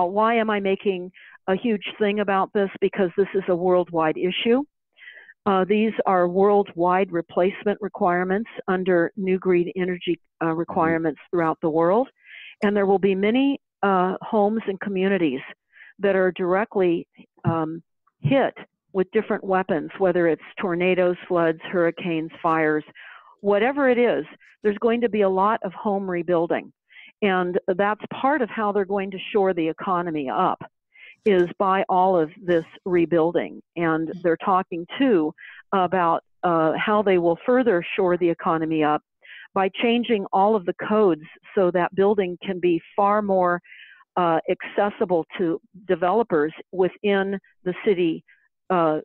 why am I making a huge thing about this? Because this is a worldwide issue. These are worldwide replacement requirements under new green energy requirements throughout the world. And there will be many homes and communities that are directly hit with different weapons, whether it's tornadoes, floods, hurricanes, fires, whatever it is. There's going to be a lot of home rebuilding. And that's part of how they're going to shore the economy up, is by all of this rebuilding. And they're talking too about how they will further shore the economy up by changing all of the codes so that building can be far more accessible to developers within the city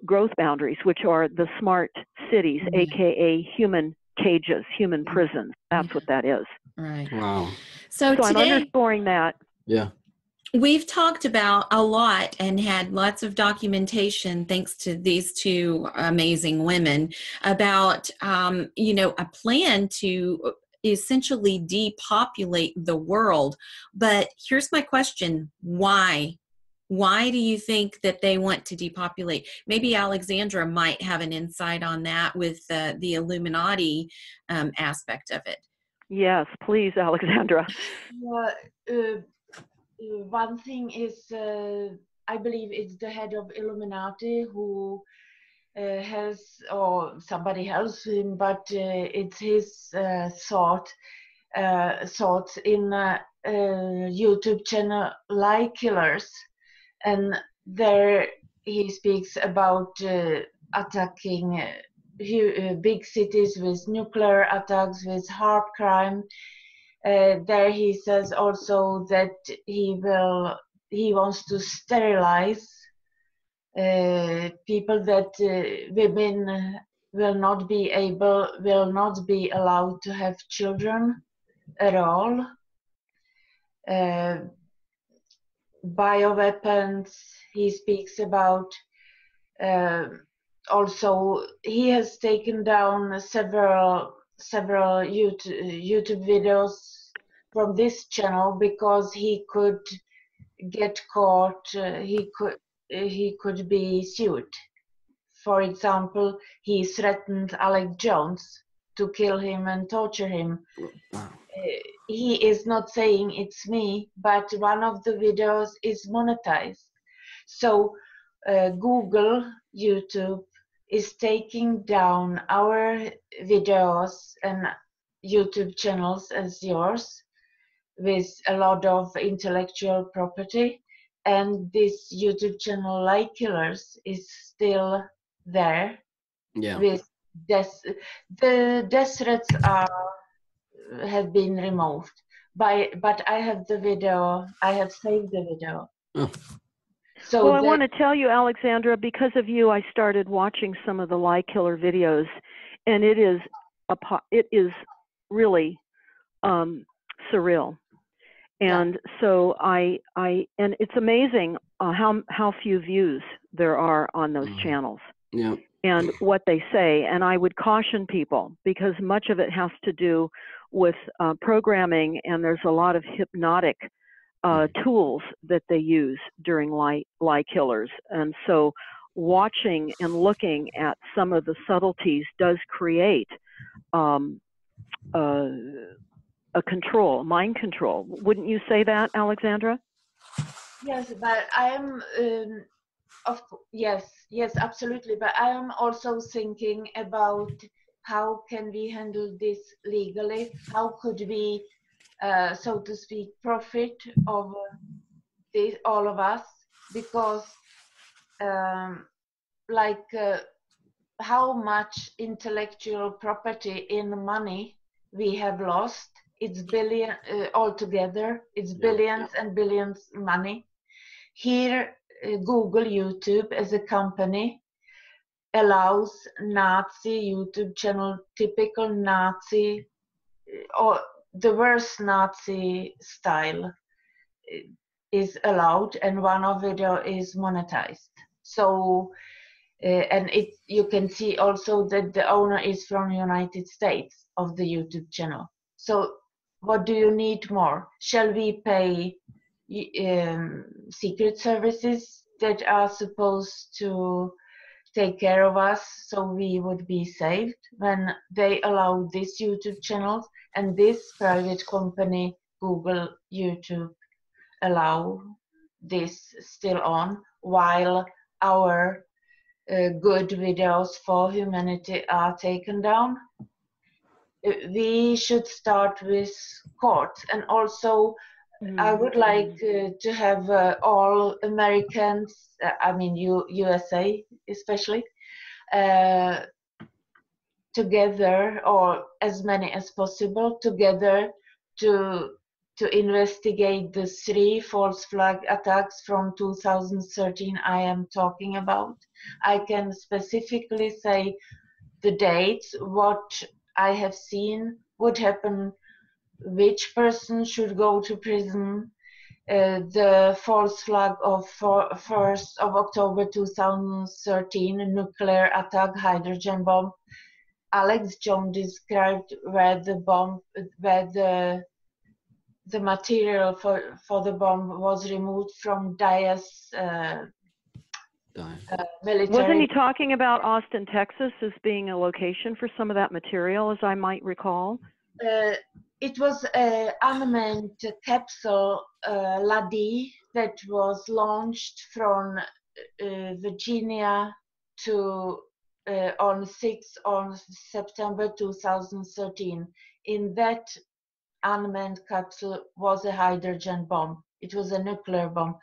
growth boundaries, which are the smart cities, aka human cages, human prisons. That's what that is. Right. Wow. So today, I'm underscoring that. Yeah. We've talked about a lot and had lots of documentation, thanks to these two amazing women, about, a plan to essentially depopulate the world. But here's my question. Why? Why do you think that they want to depopulate? Maybe Alexandra might have an insight on that with the Illuminati aspect of it. Yes, please, Alexandra. One thing is, I believe it's the head of Illuminati who has, or somebody helps him, but it's his thoughts in YouTube channel Lie Killers. And there he speaks about attacking big cities with nuclear attacks, with hard crime. There he says also that he wants to sterilize people, that women will not be allowed to have children at all. Bioweapons he speaks about. Also, he has taken down several YouTube videos from this channel because he could get caught. He could be sued. For example, he threatened Alex Jones to kill him and torture him. He is not saying it's me, but one of the videos is monetized. So Google, YouTube is taking down our videos and YouTube channels as yours with a lot of intellectual property, and this YouTube channel Lie Killers is still there. Yeah. With the death threats have been removed, but I have the video. I have saved the video. Oh. So well, I want to tell you, Alexandra, because of you, I started watching some of the Lie Killer videos, and it is really surreal. And so and it's amazing how few views there are on those channels. Yeah. And what they say. And I would caution people, because much of it has to do with programming, and there's a lot of hypnotic tools that they use during lie killers. And so watching and looking at some of the subtleties does create a control, mind control. Wouldn't you say that, Alexandra? Yes, but I am, yes, absolutely. But I am also thinking about how can we handle this legally? How could we, so to speak, profit of this, all of us? Because, how much intellectual property in money we have lost? It's billion altogether. It's billions and billions money. Here, Google, YouTube as a company allows Nazi YouTube channel, typical Nazi, or the worst Nazi style is allowed, and one of video is monetized. So, and you can see also that the owner is from United States of the YouTube channel. So what do you need more? Shall we pay secret services that are supposed to take care of us so we would be saved when they allow these YouTube channels, and this private company, Google, YouTube, allow this still on while our good videos for humanity are taken down. We should start with courts, and also I would like to have all Americans, I mean USA especially, together, or as many as possible together, to investigate the 3 false flag attacks from 2013 I am talking about. I can specifically say the dates, what I have seen would happen, which person should go to prison. The false flag of 1st of October 2013, nuclear attack, hydrogen bomb. Alex Jones described where the bomb, where the material for the bomb was removed from Dias military. Wasn't he talking about Austin, Texas as being a location for some of that material, as I might recall? It was an unmanned capsule, LADI, that was launched from Virginia to on 6th of September 2013. In that unmanned capsule was a hydrogen bomb. It was a nuclear bomb.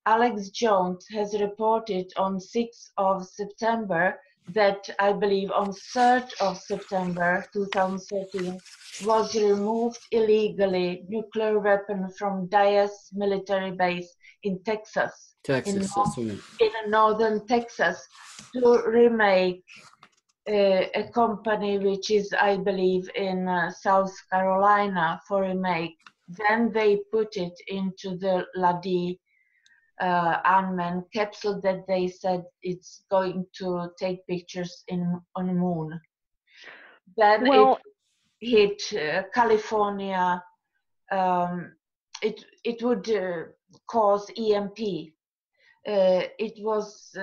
Alex Jones has reported on 6th of September that I believe on 3rd of September 2013 was removed illegally nuclear weapon from Dias military base in Texas, in northern Texas, to remake a company which is, I believe, in South Carolina for remake. Then they put it into the LADI unmanned capsule that they said it's going to take pictures on the moon. Then it hit California. It would cause EMP. It was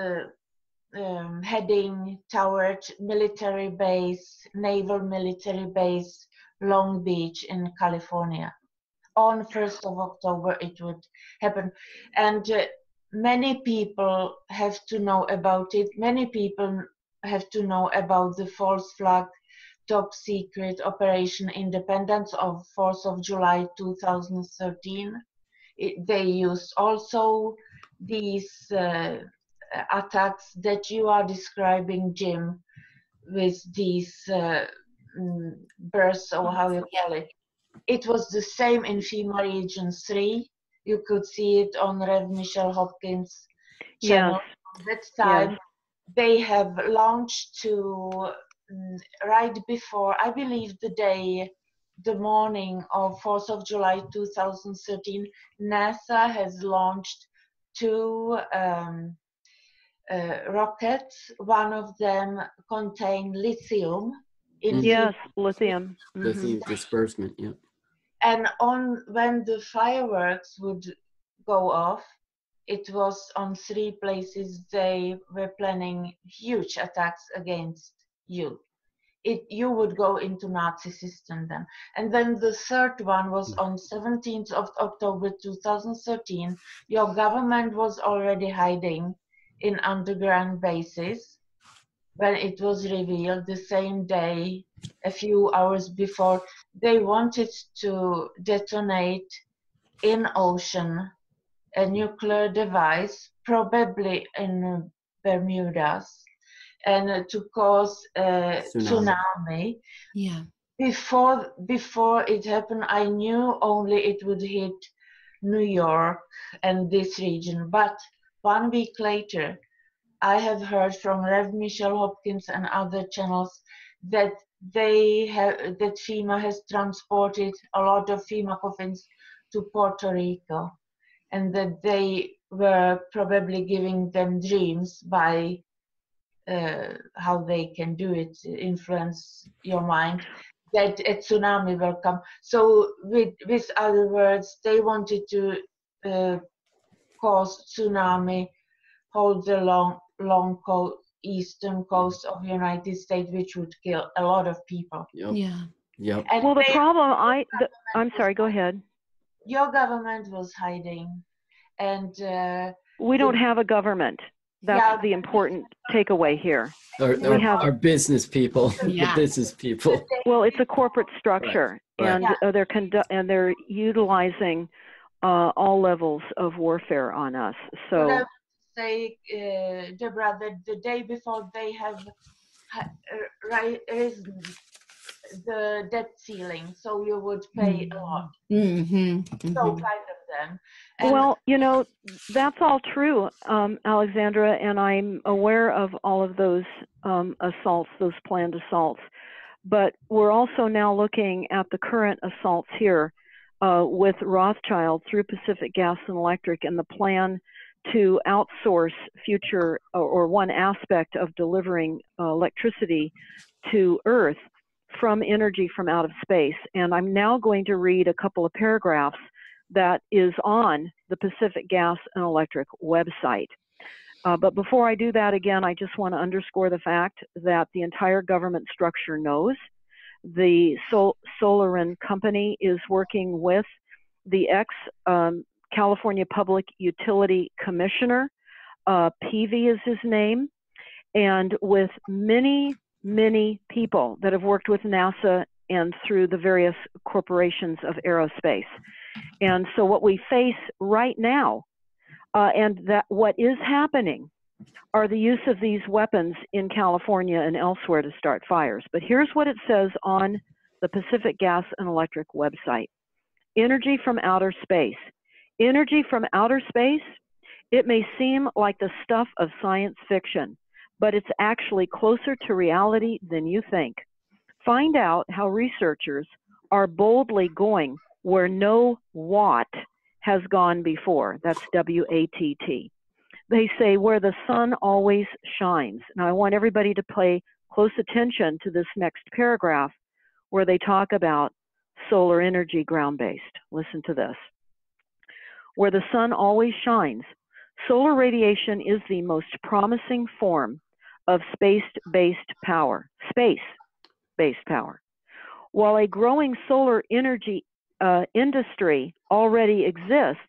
heading toward military base, naval military base, Long Beach in California. On 1st of October it would happen, and many people have to know about it. Many people have to know about the false flag top secret Operation Independence of 4th of July 2013. They used also these attacks that you are describing, Jim, with these bursts, or how you call it. It was the same in FEMA Region 3. You could see it on Rev. Michelle Hopkins' channel. Yes. That time, yes. They have launched to, right before, I believe the morning of 4th of July 2013, NASA has launched 2 rockets. One of them contained lithium. Yes, lithium. Lithium disbursement, yeah. And when the fireworks would go off, it was on 3 places they were planning huge attacks against you. You would go into Nazi system then. And then the 3rd one was on 17th of October 2013. Your government was already hiding in underground bases when it was revealed the same day, a few hours before. They wanted to detonate in ocean a nuclear device, probably in Bermudas, and to cause a tsunami. Yeah. Before it happened, I knew only it would hit New York and this region. But 1 week later, I have heard from Rev. Michelle Hopkins and other channels that that FEMA has transported a lot of FEMA coffins to Puerto Rico, and that they were probably giving them dreams by how they can do it, influence your mind, that a tsunami will come. So with other words, they wanted to cause tsunami, hold the long eastern coast of the United States, which would kill a lot of people. Yep. Yeah. Yep. And Well, the problem, I'm sorry, go ahead. your government was hiding, and We don't have a government. That's Yeah. the important takeaway here. Our business people, Yeah. the business people. Well, it's a corporate structure, Right. and they're utilizing all levels of warfare on us. But I So, would say, Deborah, that the day before they have raised the debt ceiling, so you would pay a lot. Mm-hmm. So kind of them. And well, you know, that's all true, Alexandra, and I'm aware of all of those assaults, those planned assaults. But we're also now looking at the current assaults here with Rothschild through Pacific Gas and Electric, and the plan to outsource future or one aspect of delivering electricity to Earth from energy from out of space. And I'm now going to read a couple of paragraphs that is on the Pacific Gas and Electric website. But before I do that, again, I just want to underscore the fact that the entire government structure knows. The Solarin company is working with the ex-California Public Utility Commissioner, Peavy is his name, and with many, many people that have worked with NASA and through the various corporations of aerospace. And so what we face right now, and that what is happening, are the use of these weapons in California and elsewhere to start fires. But here's what it says on the Pacific Gas and Electric website. Energy from outer space. Energy from outer space, it may seem like the stuff of science fiction, but it's actually closer to reality than you think. Find out how researchers are boldly going where no watt has gone before. That's W-A-T-T. They say where the sun always shines. Now I want everybody to pay close attention to this next paragraph where they talk about solar energy ground-based. Listen to this. Where the sun always shines, solar radiation is the most promising form of space-based power. Space-based power. While a growing solar energy industry already exists,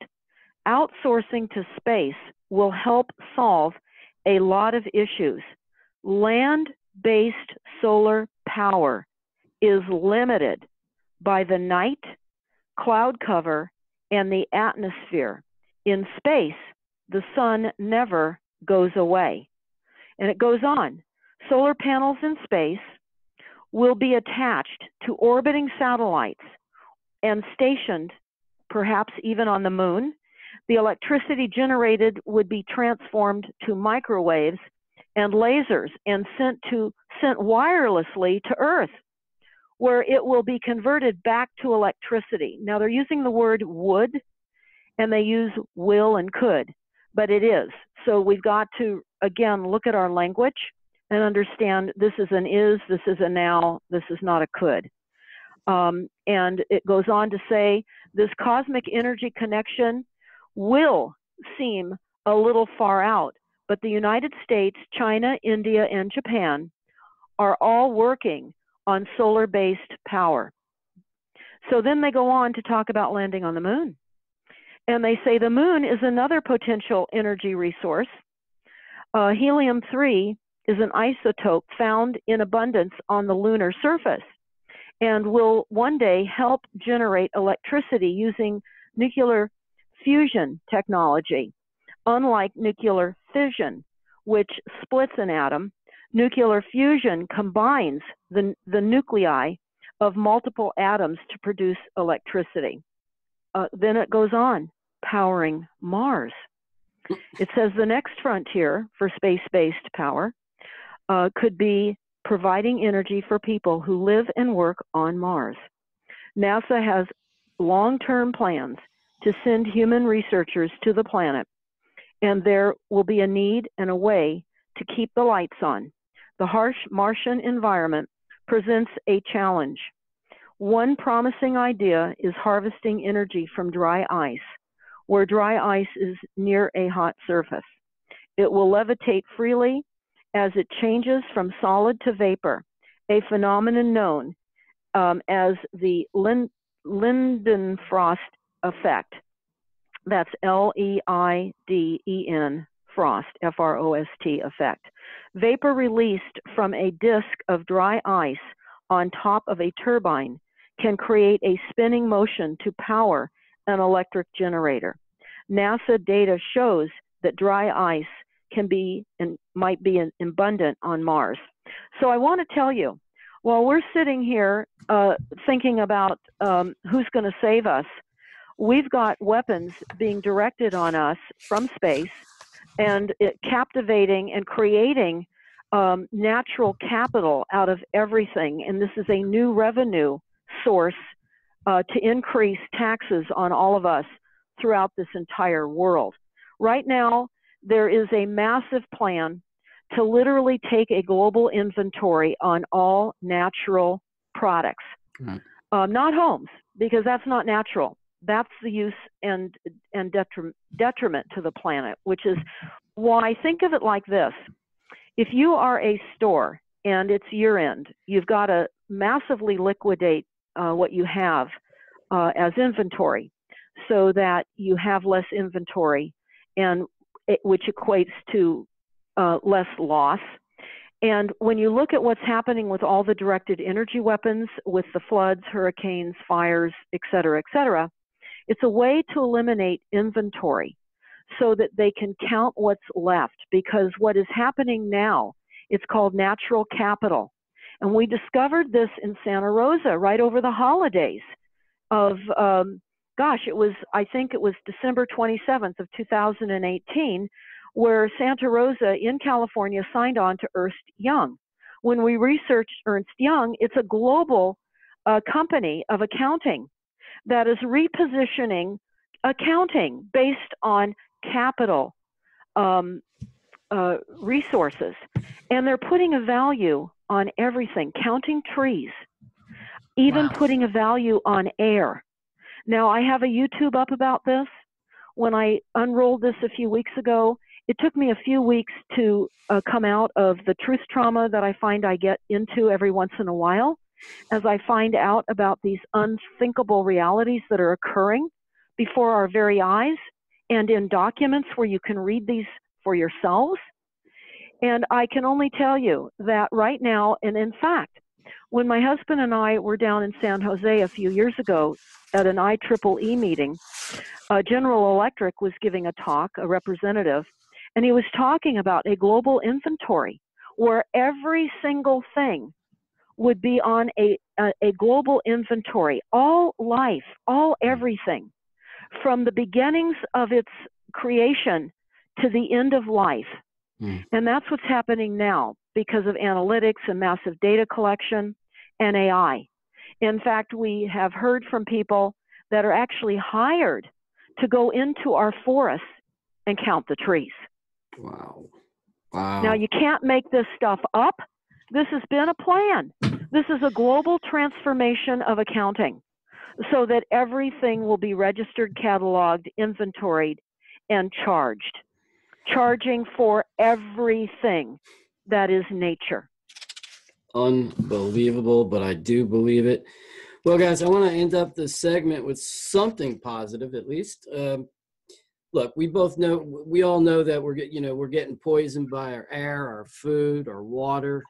outsourcing to space will help solve a lot of issues. Land-based solar power is limited by the night, cloud cover, and the atmosphere. In space, the sun never goes away. And it goes on. Solar panels in space will be attached to orbiting satellites and stationed, perhaps even on the moon. The electricity generated would be transformed to microwaves and lasers and sent wirelessly to Earth, where it will be converted back to electricity. Now they're using the word would, and they use will and could, but it is. So we've got to, again, look at our language and understand this is an is, this is a now, this is not a could. And it goes on to say, this cosmic energy connection will seem a little far out, but the United States, China, India, and Japan are all working on solar-based power. So then they go on to talk about landing on the moon. And they say the moon is another potential energy resource. Helium-3 is an isotope found in abundance on the lunar surface and will one day help generate electricity using nuclear fusion technology. Unlike nuclear fission, which splits an atom, nuclear fusion combines the nuclei of multiple atoms to produce electricity. Then it goes on, powering Mars. It says the next frontier for space-based power could be providing energy for people who live and work on Mars. NASA has long-term plans to send human researchers to the planet, and there will be a need and a way to keep the lights on. The harsh Martian environment presents a challenge. One promising idea is harvesting energy from dry ice, where dry ice is near a hot surface. It will levitate freely as it changes from solid to vapor, a phenomenon known as the Lindenfrost effect. That's Leiden frost, F-R-O-S-T effect. Vapor released from a disk of dry ice on top of a turbine can create a spinning motion to power an electric generator. NASA data shows that dry ice can be and might be abundant on Mars. So I want to tell you, while we're sitting here thinking about who's going to save us, we've got weapons being directed on us from space and captivating and creating natural capital out of everything. And this is a new revenue source to increase taxes on all of us throughout this entire world. Right now, there is a massive plan to literally take a global inventory on all natural products. Not homes, because that's not natural. That's the use and detriment to the planet, which is why, think of it like this. If you are a store and it's year end, you've got to massively liquidate what you have as inventory so that you have less inventory, and which equates to less loss. And when you look at what's happening with all the directed energy weapons, with the floods, hurricanes, fires, et cetera, it's a way to eliminate inventory so that they can count what's left. Because what is happening now, it's called natural capital. And we discovered this in Santa Rosa right over the holidays of, I think it was December 27th of 2018, where Santa Rosa in California signed on to Ernst Young. When we researched Ernst Young, it's a global company of accounting that is repositioning accounting based on capital resources. And they're putting a value on everything, counting trees, even putting a value on air. Now, I have a YouTube up about this. When I unrolled this a few weeks ago, it took me a few weeks to come out of the truth trauma that I find I get into every once in a while, as I find out about these unthinkable realities that are occurring before our very eyes and in documents where you can read these for yourselves. And I can only tell you that right now, and in fact, when my husband and I were down in San Jose a few years ago at an IEEE meeting, General Electric was giving a talk, a representative, and he was talking about a global inventory where every single thing would be on a global inventory, all life, all everything, from the beginnings of its creation to the end of life. And that's what's happening now because of analytics and massive data collection and AI. In fact, we have heard from people that are actually hired to go into our forests and count the trees. Wow. Now, you can't make this stuff up. This has been a plan. This is a global transformation of accounting so that everything will be registered, cataloged, inventoried, and charged. Charging for everything that is nature. Unbelievable, but I do believe it. Well, guys, I want to end up this segment with something positive, at least. Look, we all know that we're getting poisoned by our air, our food, our water,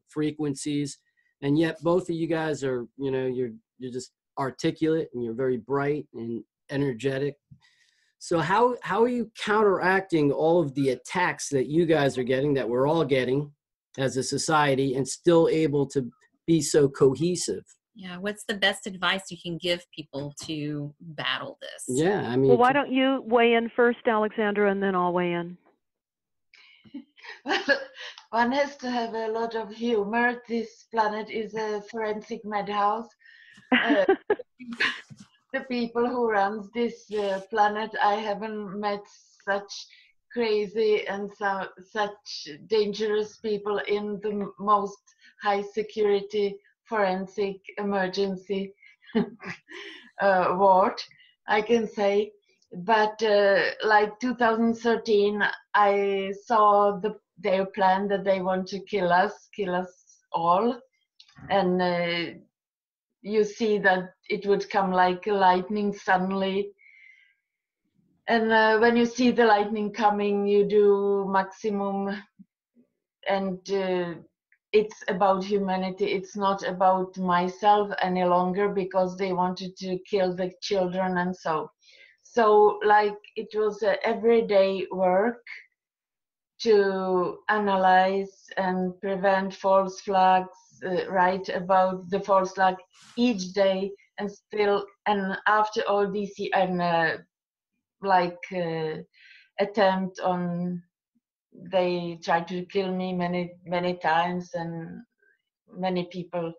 frequencies, and yet both of you guys are, you're just articulate and you're very bright and energetic. So how are you counteracting all of the attacks that you guys are getting, that we're all getting as a society, and still able to be so cohesive? Yeah, what's the best advice you can give people to battle this? Yeah, I mean. Well, why don't you weigh in first, Alexandra, and then I'll weigh in. Well, one has to have a lot of humor. This planet is a forensic madhouse. The people who runs this planet, I haven't met such crazy and such dangerous people in the most high security forensic emergency ward, I can say. But like 2013, I saw their plan that they want to kill us all, and you see that it would come like lightning suddenly. And when you see the lightning coming, you do maximum, and it's about humanity. It's not about myself any longer, because they wanted to kill the children. And so like it was everyday work to analyze and prevent false flags, write about the false flag each day, and still, and after all these attempt on, they tried to kill me many times, and many people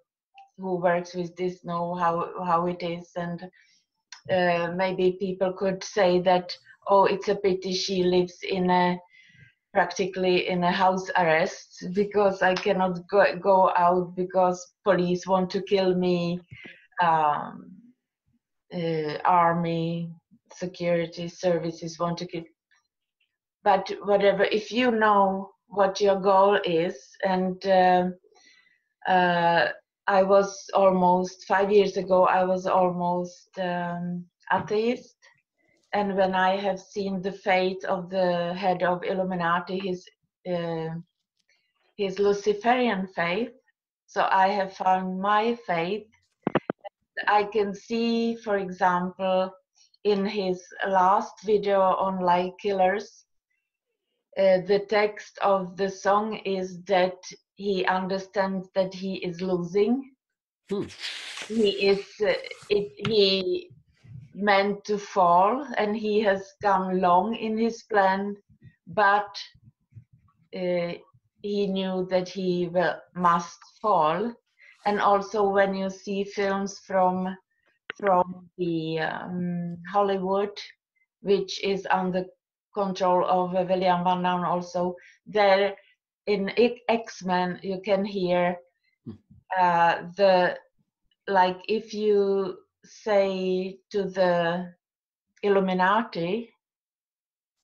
who works with this know how it is. And maybe people could say that, oh, it's a pity she lives practically in a house arrest, because I cannot go out because police want to kill me, army, security services want to kill. But whatever, if you know what your goal is, and I was almost 5 years ago, I was almost atheist. And when I have seen the fate of the head of Illuminati, his Luciferian faith, so I have found my faith. I can see, for example, in his last video on lie killers, the text of the song is that he understands that he is losing. He meant to fall, and he has come long in his plan, but he knew that he must fall. And also, when you see films from the Hollywood, which is under control of William Van Damme, also there in X-Men, you can hear like if you say to the Illuminati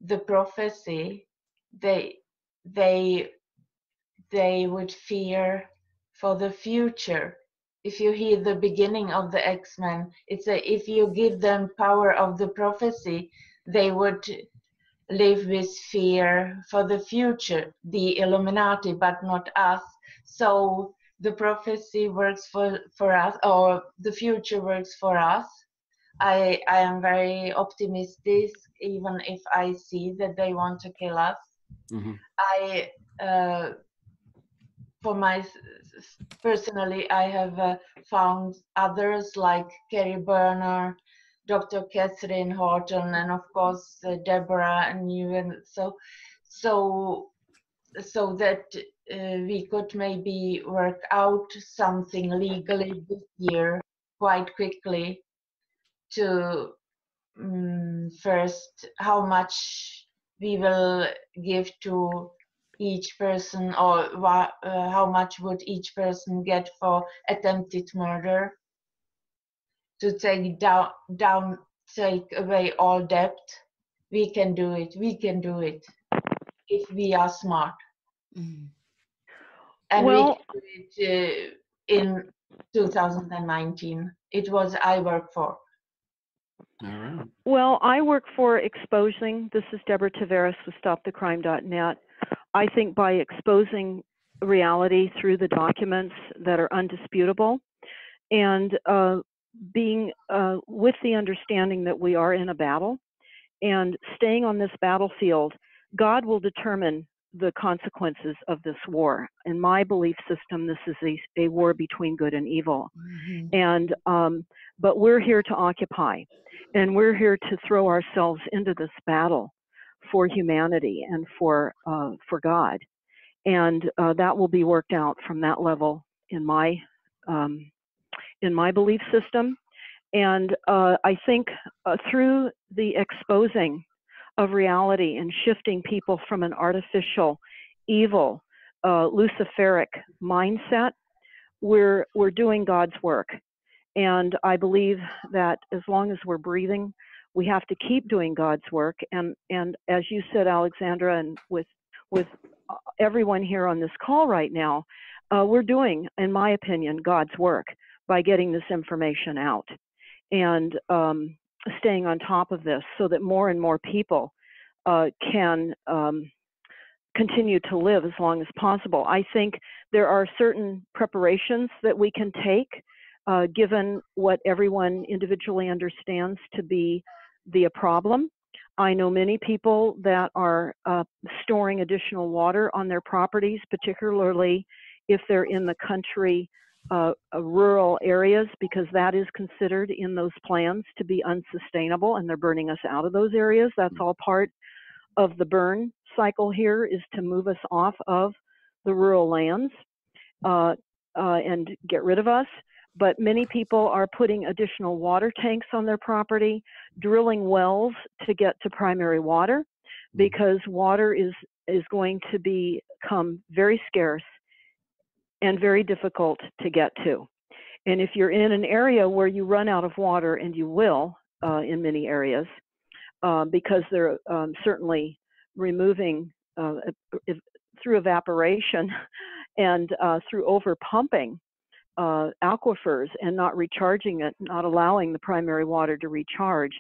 the prophecy, they would fear for the future. If you hear the beginning of the X-Men, it's if you give them power of the prophecy, they would live with fear for the future, the Illuminati, but not us. So the prophecy works for us, or the future works for us. I am very optimistic, even if I see that they want to kill us. Mm-hmm. For my personally, I have found others like Kerry Burner, Dr. Catherine Horton, and of course Deborah and you, and so that we could maybe work out something legally this year quite quickly to first how much we will give to each person, or how much would each person get for attempted murder, to take away all debt. We can do it if we are smart. Mm-hmm. And well, we can do it in 2019. It was I work for. All right. Well, I work for exposing. This is Deborah Tavares with StopTheCrime.net. I think by exposing reality through the documents that are undisputable, and being with the understanding that we are in a battle, and staying on this battlefield, God will determine the consequences of this war. In my belief system, this is a war between good and evil. Mm-hmm. And but we're here to occupy, and we're here to throw ourselves into this battle for humanity and for God, and that will be worked out from that level in my belief system. And I think through the exposing of reality and shifting people from an artificial, evil, Luciferic mindset, we're doing God's work. And I believe that as long as we're breathing, We have to keep doing God's work. And as you said, Alexandra, and with everyone here on this call right now, we're doing, in my opinion, God's work by getting this information out and staying on top of this so that more and more people can continue to live as long as possible. I think there are certain preparations that we can take, given what everyone individually understands to be the problem. I know many people that are storing additional water on their properties, particularly if they're in the country, rural areas, because that is considered in those plans to be unsustainable, and they're burning us out of those areas. That's all part of the burn cycle here, is to move us off of the rural lands and get rid of us. But many people are putting additional water tanks on their property, drilling wells to get to primary water, because water is going to become very scarce and very difficult to get to. And if you're in an area where you run out of water, and you will in many areas, because they're certainly removing through evaporation and through over pumping aquifers and not recharging it, not allowing the primary water to recharge.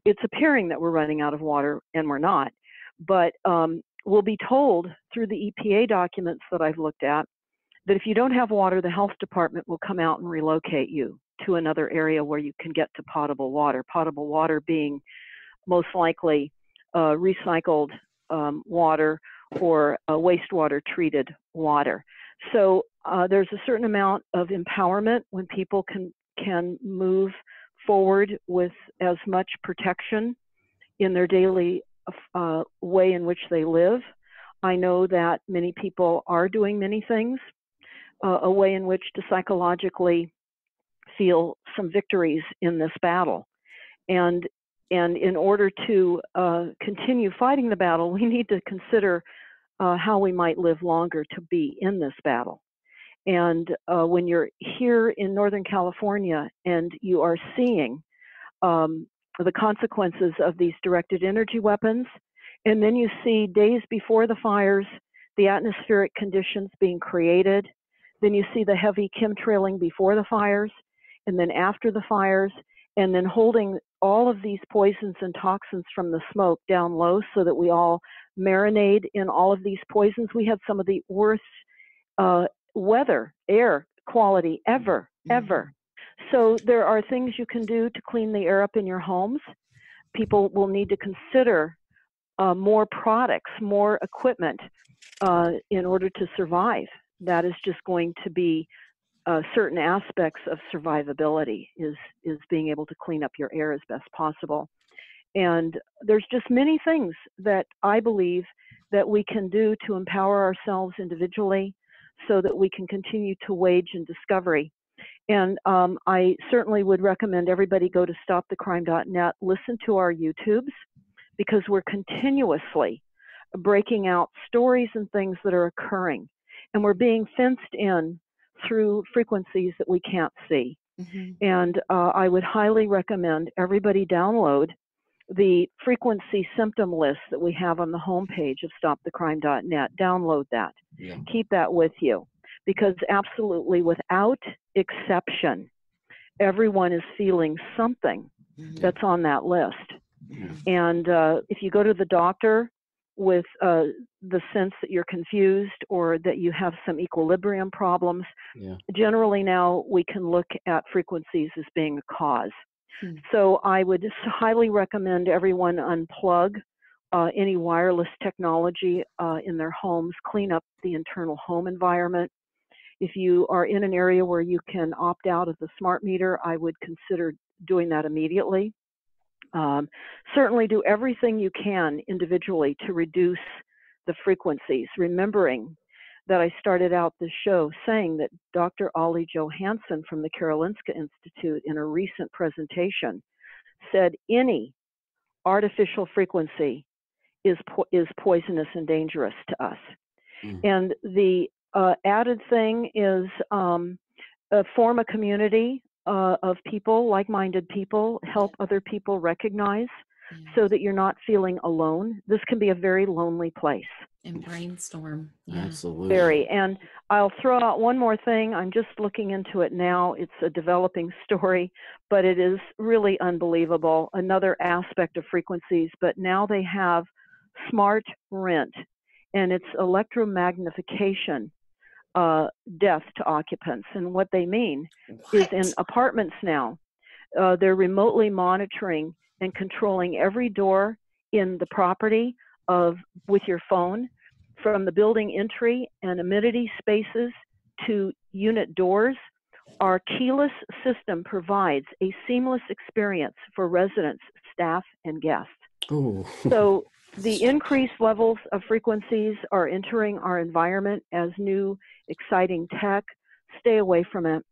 It's appearing that we're running out of water, and we're not. But we'll be told through the EPA documents that I've looked at that if you don't have water, the health department will come out and relocate you to another area where you can get to potable water. Potable water being most likely recycled water or wastewater treated water. So there's a certain amount of empowerment when people can move forward with as much protection in their daily way in which they live. I know that many people are doing many things, a way in which to psychologically feel some victories in this battle. And in order to continue fighting the battle, we need to consider how we might live longer to be in this battle. And when you're here in Northern California and you are seeing the consequences of these directed energy weapons, and then you see days before the fires, the atmospheric conditions being created, then you see the heavy chemtrailing before the fires, and then after the fires, and then holding all of these poisons and toxins from the smoke down low so that we all marinate in all of these poisons. We had some of the worst air quality ever. So there are things you can do to clean the air up in your homes. People will need to consider more products, more equipment in order to survive. That is just going to be certain aspects of survivability, is being able to clean up your air as best possible. And there's just many things that I believe that we can do to empower ourselves individually so that we can continue to wage in discovery. And I certainly would recommend everybody go to StopTheCrime.net, listen to our YouTubes, because we're continuously breaking out stories and things that are occurring. And we're being fenced in through frequencies that we can't see. And I would highly recommend everybody download the frequency symptom list that we have on the homepage of StopTheCrime.net. Download that. Keep that with you, because absolutely without exception, everyone is feeling something that's on that list. And if you go to the doctor with the sense that you're confused or that you have some equilibrium problems, generally now we can look at frequencies as being a cause. So I would highly recommend everyone unplug any wireless technology in their homes, clean up the internal home environment. If you are in an area where you can opt out of the smart meter, I would consider doing that immediately. Certainly do everything you can individually to reduce the frequencies, remembering that I started out this show saying that Dr. Ollie Johansson from the Karolinska Institute in a recent presentation said any artificial frequency is poisonous and dangerous to us. And the added thing is form a community of people, like-minded people, help other people recognize so that you're not feeling alone. This can be a very lonely place. And brainstorm. Yeah. Absolutely. Very. And I'll throw out one more thing. I'm just looking into it now. It's a developing story, but it is really unbelievable. Another aspect of frequencies, but now they have smart rent, and it's electromagnification death to occupants. And what they mean is in apartments now, they're remotely monitoring and controlling every door in the property with your phone, from the building entry and amenity spaces to unit doors. Our keyless system provides a seamless experience for residents, staff, and guests. Ooh. So the increased levels of frequencies are entering our environment as new, exciting tech. Stay away from it.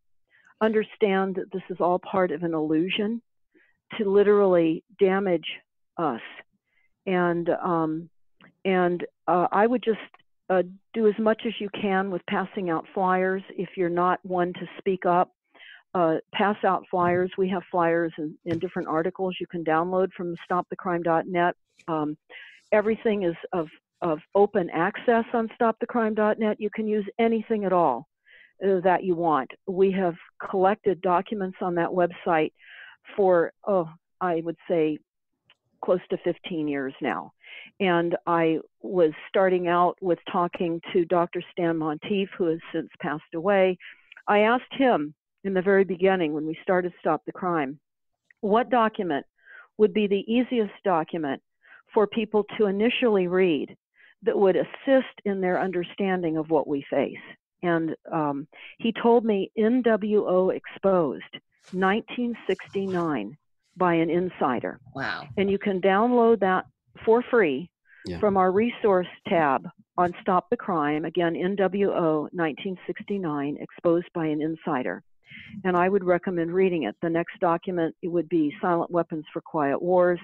Understand that this is all part of an illusion to literally damage us. And I would just do as much as you can with passing out flyers. If you're not one to speak up, pass out flyers. We have flyers in different articles you can download from StopTheCrime.net. Everything is of open access on StopTheCrime.net. You can use anything at all that you want. We have collected documents on that website for, I would say, close to 15 years now. And I was starting out with talking to Dr. Stan Monteith, who has since passed away. I asked him in the very beginning when we started Stop the Crime, what document would be the easiest document for people to initially read that would assist in their understanding of what we face. And he told me NWO Exposed, 1969, by an insider. Wow. And you can download that for free from our resource tab on Stop the Crime. Again, NWO 1969, exposed by an insider. And I would recommend reading it. The next document, it would be Silent Weapons for Quiet Wars.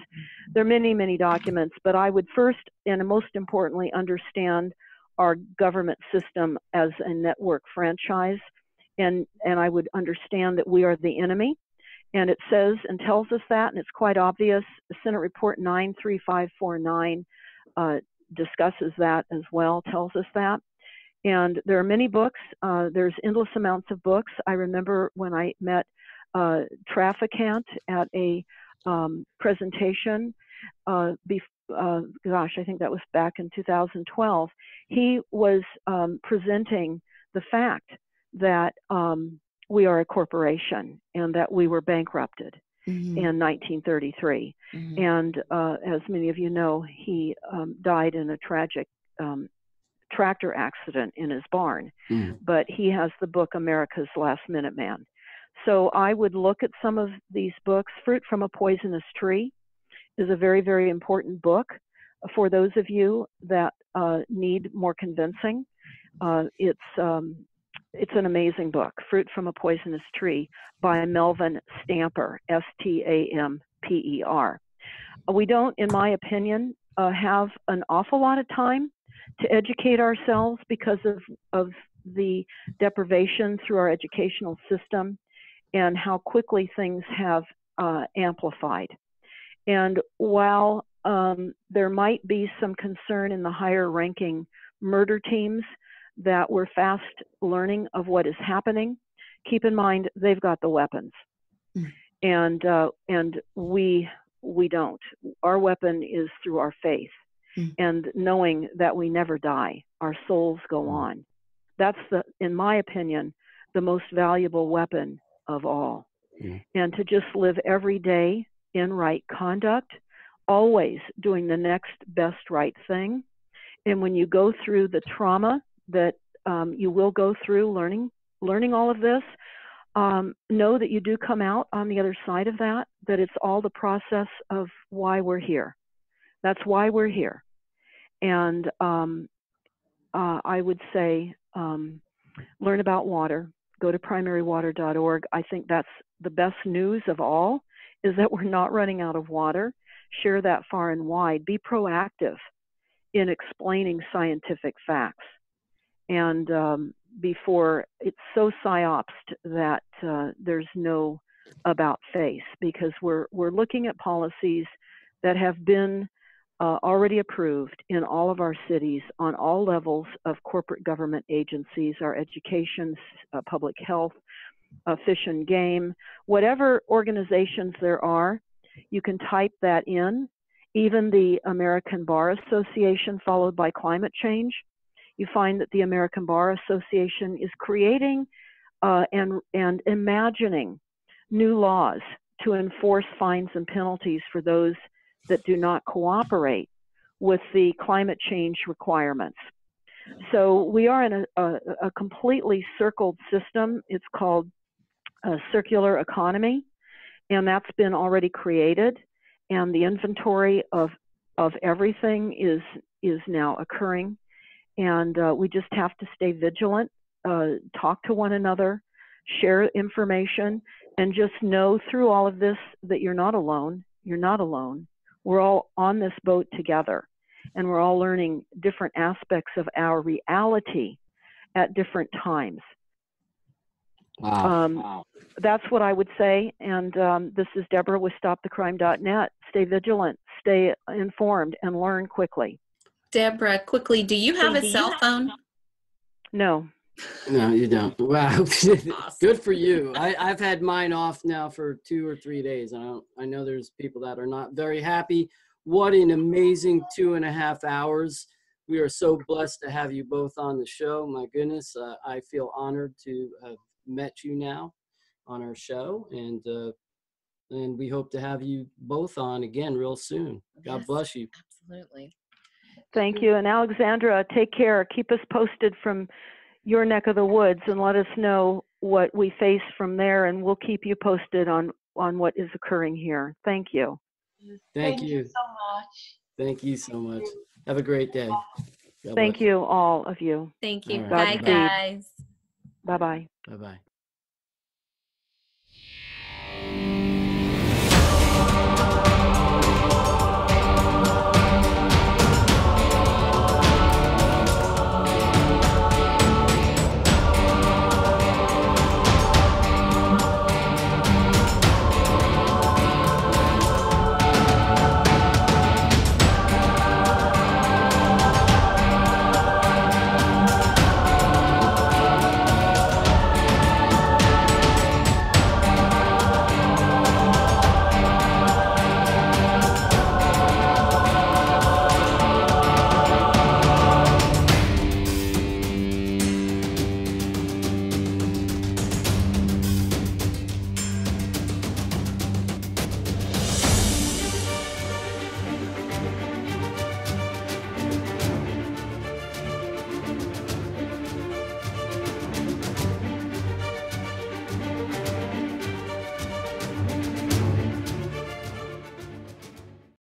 There are many, many documents, but I would first and most importantly understand our government system as a network franchise. And I would understand that we are the enemy. And it says and tells us that, and it's quite obvious. The Senate Report 93549 discusses that as well, tells us that. And there are many books. There's endless amounts of books. I remember when I met Traficant at a presentation, I think that was back in 2012. He was presenting the fact that we are a corporation and that we were bankrupted in 1933. And as many of you know, he died in a tragic tractor accident in his barn. But he has the book America's Last Minuteman. So I would look at some of these books. Fruit from a Poisonous Tree is a very, very important book for those of you that need more convincing. It's an amazing book, Fruit from a Poisonous Tree by Melvin Stamper, Stamper. We don't, in my opinion, have an awful lot of time to educate ourselves because of the deprivation through our educational system and how quickly things have amplified. And while there might be some concern in the higher ranking murder teams that we're fast learning of what is happening, keep in mind they've got the weapons, and we don't. Our weapon is through our faith and knowing that we never die, our souls go on. That's in my opinion, the most valuable weapon of all. And to just live every day in right conduct, always doing the next best right thing. And when you go through the trauma that you will go through learning all of this, know that you do come out on the other side of that it's all the process of why we're here. That's why we're here. And I would say learn about water. Go to primarywater.org. I think that's the best news of all, is that we're not running out of water. Share that far and wide. Be proactive in explaining scientific facts. And before it's so psyopsed that there's no about face, because we're looking at policies that have been already approved in all of our cities on all levels of corporate government agencies, our education, public health, fish and game, whatever organizations there are, you can type that in. Even the American Bar Association, followed by climate change. You find that the American Bar Association is creating and imagining new laws to enforce fines and penalties for those that do not cooperate with the climate change requirements. So we are in a completely circled system. It's called a circular economy, and that's been already created. And the inventory of everything is now occurring. And we just have to stay vigilant, talk to one another, share information, and just know through all of this that you're not alone. You're not alone. We're all on this boat together, and we're all learning different aspects of our reality at different times. Wow. That's what I would say. And this is Deborah with StopTheCrime.net. Stay vigilant, stay informed, and learn quickly. Deborah, quickly, do you have a cell phone? No. No, you don't. Wow. Good for you. I've had mine off now for 2 or 3 days. I know there's people that are not very happy. What an amazing 2.5 hours. We are so blessed to have you both on the show. My goodness, I feel honored to have met you now on our show, and we hope to have you both on again real soon. God bless you. Absolutely. Thank you. And Alexandra, take care. Keep us posted from your neck of the woods and let us know what we face from there, and we'll keep you posted on what is occurring here. Thank you. Thank you so much. Thank you so much. Have a great day. Thank you, all of you. Thank you. All right. Bye, guys. Bye-bye. Bye-bye.